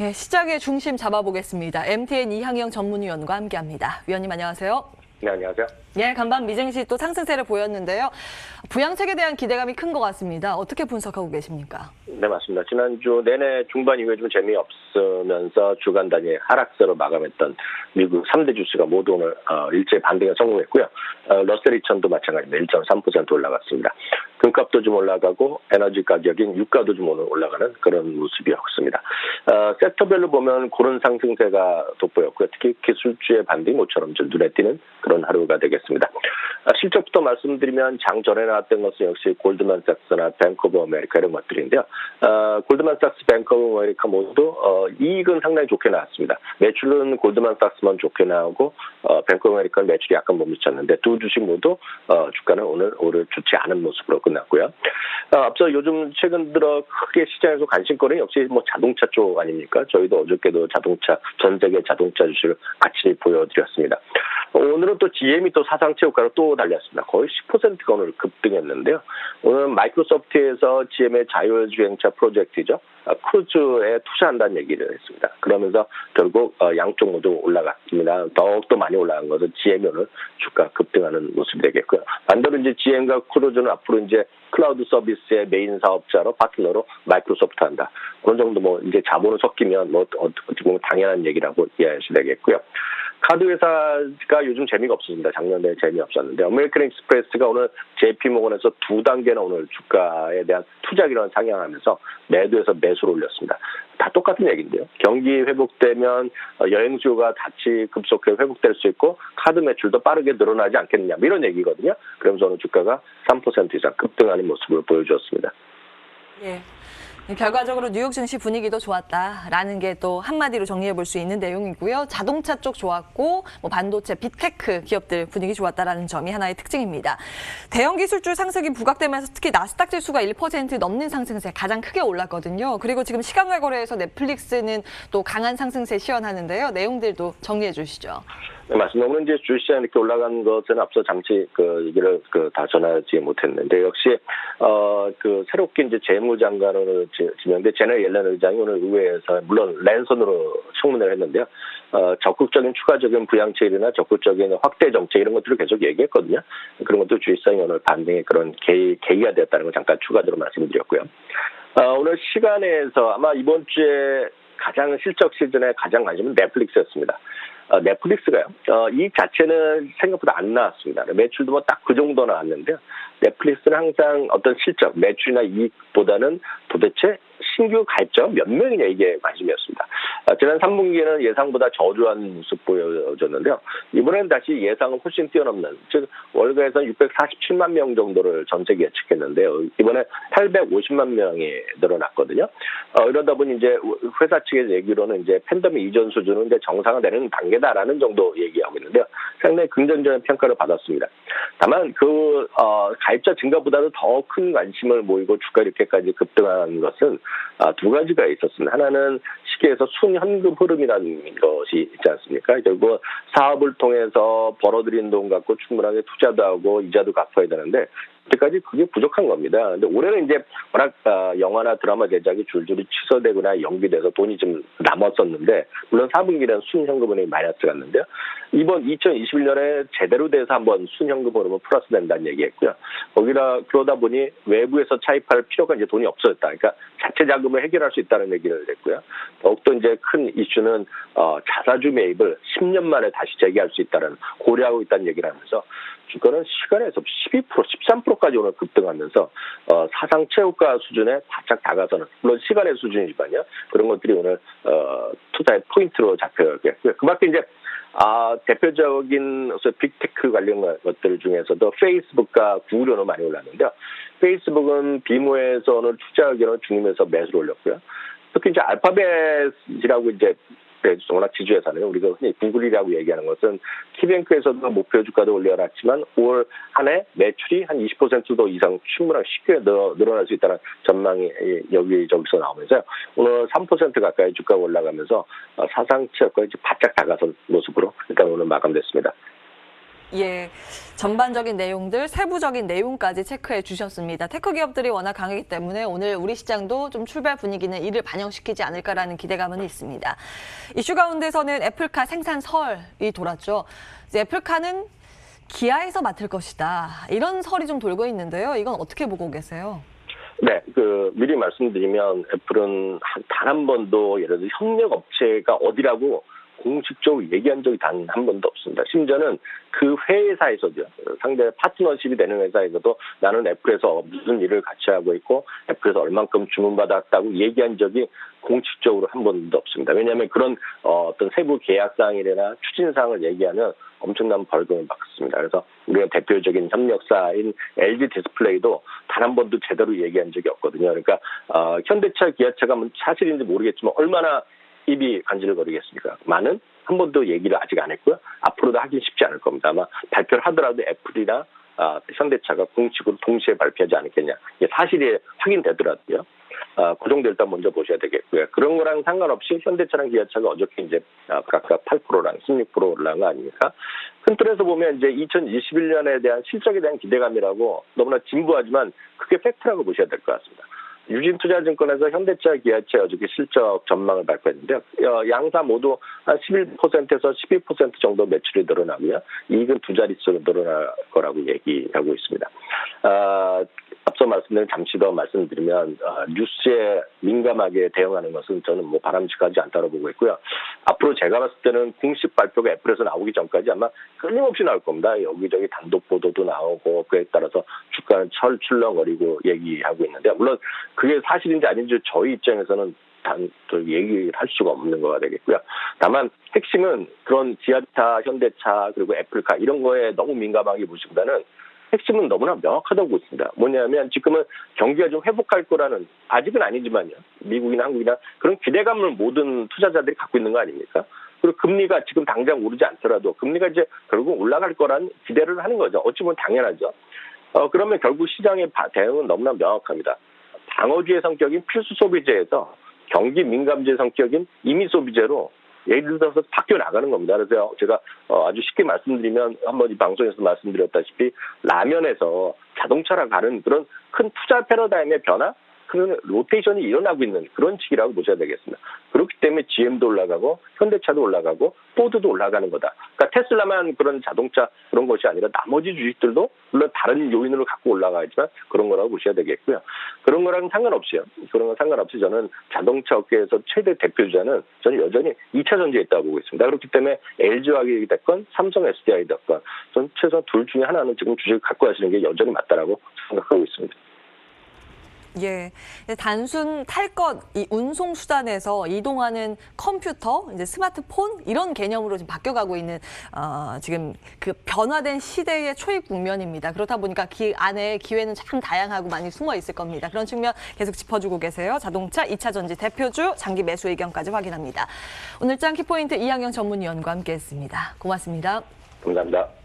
예, 시장의 중심 잡아보겠습니다. MTN 이항영 전문위원과 함께합니다. 위원님 안녕하세요. 네, 안녕하세요. 예, 간밤 미증시 또 상승세를 보였는데요. 부양책에 대한 기대감이 큰 것 같습니다. 어떻게 분석하고 계십니까? 네, 맞습니다. 지난주 내내 중반 이후에 좀 재미없으면서 주간 단위 하락세로 마감했던 미국 3대 주스가 모두 오늘 일제 반등에 성공했고요. 러셀 2000도 마찬가지입니다. 1.3% 올라갔습니다. 금값도 좀 올라가고 에너지 가격인 유가도 좀 오늘 올라가는 그런 모습이었습니다. 섹터별로 보면 그런 상승세가 돋보였고요. 특히 기술주의 반등이 모처럼 좀 눈에 띄는 그런 하루가 되겠습니다. 실적부터 말씀드리면 장 전에 나왔던 것은 역시 골드만삭스나 뱅크 오브 아메리카 이런 것들인데요. 골드만삭스, 뱅크 오브 아메리카 모두 이익은 상당히 좋게 나왔습니다. 매출은 골드만삭스만 좋게 나오고 뱅크 오브 아메리카는 매출이 약간 못 미쳤는데 두 주식 모두 주가는 오늘 좋지 않은 모습으로 끝났고요. 앞서 요즘 최근 들어 크게 시장에서 관심거리는 역시 뭐 자동차 쪽 아닙니까? 저희도 어저께도 전 세계 자동차 주식을 같이 보여드렸습니다. 오늘은 또 GM이 또 사상 최고가로 또 달렸습니다. 거의 10%가 오늘 급등했는데요. 오늘 마이크로소프트에서 GM의 자율주행차 프로젝트죠. 크루즈에 투자한다는 얘기를 했습니다. 그러면서 결국 양쪽 모두 올라갔습니다. 더욱더 많이 올라간 것은 GM이 오늘 주가 급등하는 모습이 되겠고요. 반대로 이제 GM과 크루즈는 앞으로 이제 클라우드 서비스의 메인 사업자로 파트너로 마이크로소프트 한다. 그런 정도 뭐 이제 자본을 섞이면 뭐 어떻게 보면 당연한 얘기라고 이해하셔야 되겠고요. 카드 회사가 요즘 재미가 없었습니다. 작년에 재미없었는데 아메리칸 익스프레스가 오늘 JP모건에서 2단계나 오늘 주가에 대한 투자 기간을 상향하면서 매도에서 매수를 올렸습니다. 다 똑같은 얘기인데요. 경기 회복되면 여행 수요가 다시 급속히 회복될 수 있고 카드 매출도 빠르게 늘어나지 않겠느냐 이런 얘기거든요. 그러면서 오늘 주가가 3% 이상 급등하는 모습을 보여주었습니다. 예. 결과적으로 뉴욕 증시 분위기도 좋았다라는 게 또 한마디로 정리해 볼 수 있는 내용이고요. 자동차 쪽 좋았고 뭐 반도체, 빅테크 기업들 분위기 좋았다라는 점이 하나의 특징입니다. 대형 기술주 상승이 부각되면서 특히 나스닥 지수가 1% 넘는 상승세 가장 크게 올랐거든요. 그리고 지금 시간외 거래에서 넷플릭스는 또 강한 상승세 시연하는데요. 내용들도 정리해 주시죠. 네, 맞습니다. 오늘 이제 주시장 이렇게 올라간 것은 앞서 잠시 얘기를 다 전하지 못했는데 역시 새롭게 이제 재무장관으로 지명된 제너럴 옐런 의장이 오늘 의회에서 물론 랜선으로 청문회를 했는데요. 적극적인 추가적인 부양책이나 적극적인 확대 정책 이런 것들을 계속 얘기했거든요. 그런 것도 주시장이 오늘 반등의 그런 계기가 되었다는 걸 잠깐 추가적으로 말씀드렸고요. 오늘 시간에서 아마 이번 주에 가장 실적 시즌에 가장 관심은 넷플릭스였습니다. 넷플릭스가요. 이익 자체는 생각보다 안 나왔습니다. 매출도 뭐 딱 그 정도 나왔는데요. 넷플릭스는 항상 어떤 실적, 매출이나 이익보다는 도대체 신규 가입자가 몇 명이냐 이게 관심이었습니다. 지난 3분기에는 예상보다 저조한 모습 보여줬는데요. 이번에는 다시 예상을 훨씬 뛰어넘는, 즉 월가에서 647만 명 정도를 전 세계에 예측했는데요. 이번에 850만 명이 늘어났거든요. 이러다 보니 이제 회사 측의 얘기로는 이제 팬데믹 이전 수준은 이제 정상화되는 단계다라는 정도 얘기하고 있는데요. 상당히 긍정적인 평가를 받았습니다. 다만 가입자 증가보다도 더 큰 관심을 모이고 주가 이렇게까지 급등한 것은 두 가지가 있었습니다. 하나는 시계에서 순현금 흐름이라는 것이 있지 않습니까? 결국 사업을 통해서 벌어들인 돈 갖고 충분하게 투자도 하고 이자도 갚아야 되는데 그때까지 그게 부족한 겁니다. 근데 올해는 이제 워낙 영화나 드라마 제작이 줄줄이 취소되거나 연기돼서 돈이 좀 남았었는데 물론 4분기는 순현금흐름이 마이너스 갔는데요. 이번 2021년에 제대로 돼서 한번 순현금 흐름은 플러스 된다는 얘기했고요. 그러다 보니 외부에서 차입할 필요가 이제 돈이 없어졌다. 그러니까 자체 자금을 해결할 수 있다는 얘기를 했고요. 더욱더 이제 큰 이슈는 자사주 매입을 10년 만에 다시 재개할 수 있다는 고려하고 있다는 얘기를 하면서 주가는 시간에서 12%, 13%까지 오늘 급등하면서 사상 최고가 수준에 바짝 다가서는 물론 시간의 수준이지만요. 그런 것들이 오늘 투자의 포인트로 잡혀있고요. 그밖에 이제 대표적인 빅테크 관련 것들 중에서도 페이스북과 구글은 많이 올랐는데요. 페이스북은 비모에서 오늘 투자 의견을 중임해서 매수를 올렸고요. 특히 이제 알파벳이라고 이제 워낙 지주회사는 우리가 흔히 구글이라고 얘기하는 것은 키뱅크에서도 목표 주가도 올려놨지만 올 한 해 매출이 한 20%도 이상 충분하게 쉽게 늘어날 수 있다는 전망이 여기저기서 나오면서요. 오늘 3% 가까이 주가가 올라가면서 사상 최고가 이제 바짝 다가선 모습으로 일단 오늘 마감됐습니다. 예, 전반적인 내용들, 세부적인 내용까지 체크해 주셨습니다. 테크 기업들이 워낙 강하기 때문에 오늘 우리 시장도 좀 출발 분위기는 이를 반영시키지 않을까라는 기대감은 있습니다. 이슈 가운데서는 애플카 생산설이 돌았죠. 이제 애플카는 기아에서 맡을 것이다. 이런 설이 좀 돌고 있는데요. 이건 어떻게 보고 계세요? 네, 미리 말씀드리면 애플은 단 한 번도 예를 들어 협력업체가 어디라고 공식적으로 얘기한 적이 단 한 번도 없습니다. 심지어는 그 회사에서도 상대 파트너십이 되는 회사에서도 나는 애플에서 무슨 일을 같이 하고 있고 애플에서 얼만큼 주문받았다고 얘기한 적이 공식적으로 한 번도 없습니다. 왜냐하면 그런 어떤 세부 계약사항이나 추진사항을 얘기하면 엄청난 벌금을 받습니다. 그래서 우리가 대표적인 협력사인 LG 디스플레이도 단 한 번도 제대로 얘기한 적이 없거든요. 그러니까 현대차, 기아차가 사실인지 모르겠지만 얼마나 입이 간질거리겠습니까? 많은 한 번도 얘기를 아직 안 했고요. 앞으로도 하긴 쉽지 않을 겁니다. 아마 발표를 하더라도 애플이나 현대차가 공식으로 동시에 발표하지 않겠냐. 이게 사실이 확인되더라도요. 그 정도 일단 먼저 보셔야 되겠고요. 그런 거랑 상관없이 현대차랑 기아차가 어저께 이제 각각 8%랑 16% 올라간 거 아닙니까? 큰 틀에서 보면 이제 2021년에 대한 실적에 대한 기대감이라고 너무나 진부하지만 그게 팩트라고 보셔야 될 것 같습니다. 유진투자증권에서 현대차, 기아차 어저께 실적 전망을 발표했는데요. 양사 모두 한 11%에서 12% 정도 매출이 늘어나고요. 이익은 두 자릿수로 늘어날 거라고 얘기하고 있습니다. 앞서 말씀드린 잠시 더 말씀드리면 뉴스에 민감하게 대응하는 것은 저는 바람직하지 않다고 보고 있고요. 앞으로 제가 봤을 때는 공식 발표가 애플에서 나오기 전까지 아마 끊임없이 나올 겁니다. 여기저기 단독 보도도 나오고 그에 따라서 주가는 철출렁거리고 얘기하고 있는데 물론 그게 사실인지 아닌지 저희 입장에서는 얘기를 할 수가 없는 거가 되겠고요. 다만 핵심은 그런 기아차, 현대차 그리고 애플카 이런 거에 너무 민감하게 보시보다는 핵심은 너무나 명확하다고 보습니다. 뭐냐면 지금은 경기가 좀 회복할 거라는 아직은 아니지만요. 미국이나 한국이나 그런 기대감을 모든 투자자들이 갖고 있는 거 아닙니까? 그리고 금리가 지금 당장 오르지 않더라도 금리가 이제 결국 올라갈 거라는 기대를 하는 거죠. 어찌 보면 당연하죠. 그러면 결국 시장의 대응은 너무나 명확합니다. 방어주의 성격인 필수 소비재에서 경기 민감주의 성격인 임의 소비재로 예를 들어서 바뀌어 나가는 겁니다. 그래서 제가 아주 쉽게 말씀드리면 한번 이 방송에서 말씀드렸다시피 라면에서 자동차로 가는 그런 큰 투자 패러다임의 변화, 그런 로테이션이 일어나고 있는 그런 시기라고 보셔야 되겠습니다. 그렇기 때문에 GM도 올라가고 현대차도 올라가고 포드도 올라가는 거다. 그러니까 테슬라만 그런 자동차 그런 것이 아니라 나머지 주식들도 물론 다른 요인으로 갖고 올라가지만 그런 거라고 보셔야 되겠고요. 그런 거랑 상관없이요. 그런 거 상관없이 저는 자동차 업계에서 최대 대표주자는 저는 여전히 2차 전지에 있다고 보고 있습니다. 그렇기 때문에 LG화학이 됐건 삼성 SDI 됐건 저는 최소한 둘 중에 하나는 지금 주식을 갖고 가시는 게 여전히 맞다라고 생각하고 있습니다. 예, 단순 탈 것, 이 운송 수단에서 이동하는 컴퓨터, 이제 스마트폰 이런 개념으로 지금 바뀌어가고 있는 지금 그 변화된 시대의 초입 국면입니다. 그렇다 보니까 안에 기회는 참 다양하고 많이 숨어 있을 겁니다. 그런 측면 계속 짚어주고 계세요. 자동차 2차 전지 대표주 장기 매수 의견까지 확인합니다. 오늘 장 키포인트 이항영 전문위원과 함께했습니다. 고맙습니다. 감사합니다.